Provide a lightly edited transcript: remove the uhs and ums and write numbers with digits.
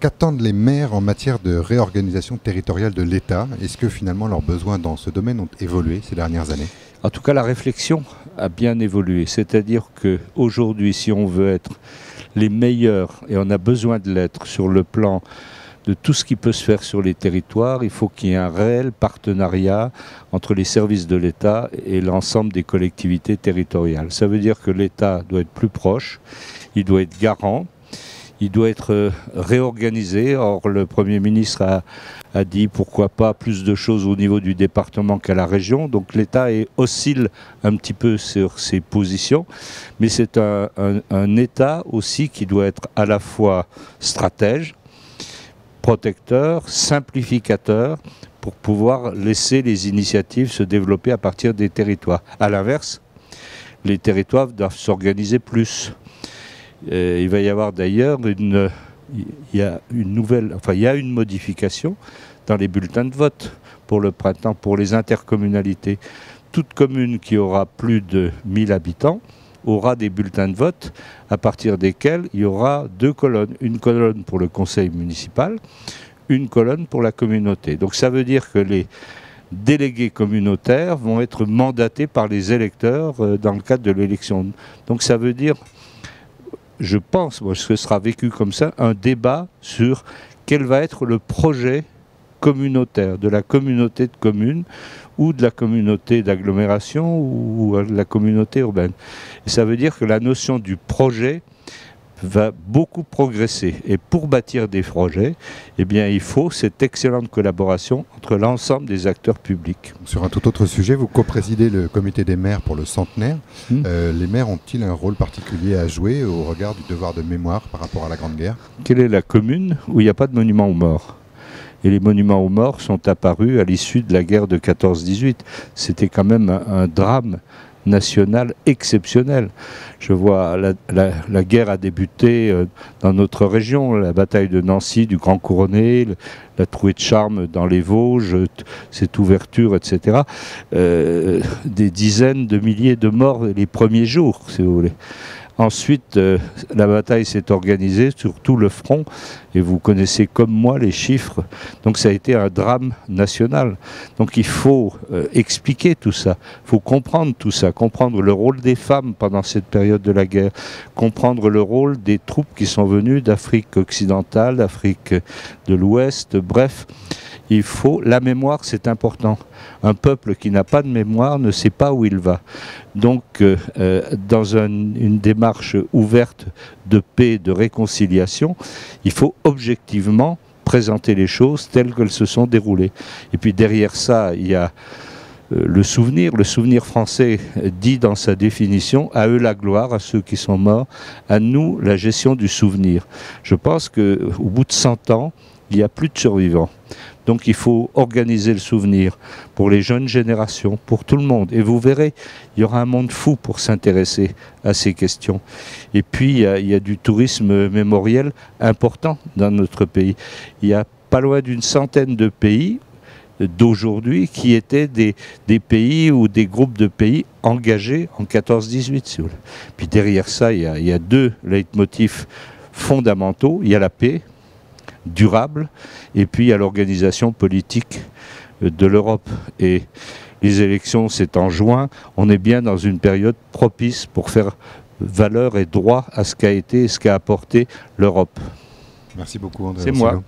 qu'attendent les maires en matière de réorganisation territoriale de l'État? Est-ce que finalement leurs besoins dans ce domaine ont évolué ces dernières années? En tout cas, la réflexion a bien évolué. C'est-à-dire qu'aujourd'hui, si on veut être les meilleurs, et on a besoin de l'être sur le plan de tout ce qui peut se faire sur les territoires, il faut qu'il y ait un réel partenariat entre les services de l'État et l'ensemble des collectivités territoriales. Ça veut dire que l'État doit être plus proche, il doit être garant, il doit être réorganisé. Or, le Premier ministre a dit pourquoi pas plus de choses au niveau du département qu'à la région. Donc l'État oscille un petit peu sur ses positions. Mais c'est un État aussi qui doit être à la fois stratège, protecteur, simplificateur, pour pouvoir laisser les initiatives se développer à partir des territoires. À l'inverse, les territoires doivent s'organiser plus. Il va y avoir d'ailleurs il y a une modification dans les bulletins de vote pour le printemps, pour les intercommunalités. Toute commune qui aura plus de 1000 habitants aura des bulletins de vote à partir desquels il y aura 2 colonnes. Une colonne pour le conseil municipal, une colonne pour la communauté. Donc ça veut dire que les délégués communautaires vont être mandatés par les électeurs dans le cadre de l'élection. Donc ça veut dire, je pense, que ce sera vécu comme ça, un débat sur quel va être le projet communautaire de la communauté de communes ou de la communauté d'agglomération ou de la communauté urbaine. Et ça veut dire que la notion du projet va beaucoup progresser. Et pour bâtir des projets, eh bien, il faut cette excellente collaboration entre l'ensemble des acteurs publics. Sur un tout autre sujet, vous co-présidez le comité des maires pour le centenaire. Les maires ont-ils un rôle particulier à jouer au regard du devoir de mémoire par rapport à la Grande Guerre? Quelle est la commune où il n'y a pas de monument aux morts? Et les monuments aux morts sont apparus à l'issue de la guerre de 14-18. C'était quand même un drame national exceptionnel. Je vois, la guerre a débuté dans notre région, la bataille de Nancy, du Grand Couronné, la trouée de Charmes dans les Vosges, cette ouverture, etc. Des dizaines de milliers de morts les premiers jours, si vous voulez. Ensuite, la bataille s'est organisée sur tout le front, et vous connaissez comme moi les chiffres. Donc ça a été un drame national. Donc il faut expliquer tout ça, il faut comprendre tout ça, comprendre le rôle des femmes pendant cette période de la guerre, comprendre le rôle des troupes qui sont venues d'Afrique occidentale, d'Afrique de l'Ouest, bref. La mémoire, c'est important. Un peuple qui n'a pas de mémoire ne sait pas où il va. Donc, dans une démarche ouverte de paix, de réconciliation, il faut objectivement présenter les choses telles qu'elles se sont déroulées. Et puis derrière ça, il y a le souvenir français dit dans sa définition, à eux la gloire, à ceux qui sont morts, à nous la gestion du souvenir. Je pense qu'au bout de 100 ans, il n'y a plus de survivants. Donc il faut organiser le souvenir pour les jeunes générations, pour tout le monde. Et vous verrez, il y aura un monde fou pour s'intéresser à ces questions. Et puis il y a du tourisme mémoriel important dans notre pays. Il y a pas loin d'une centaine de pays d'aujourd'hui qui étaient des pays ou des groupes de pays engagés en 14-18. Si vous voulez. Puis derrière ça, il y a 2 leitmotifs fondamentaux. Il y a la paix durable, et puis à l'organisation politique de l'Europe. Et les élections, c'est en juin. On est bien dans une période propice pour faire valeur et droit à ce qu'a été et ce qu'a apporté l'Europe. Merci beaucoup, André. C'est moi.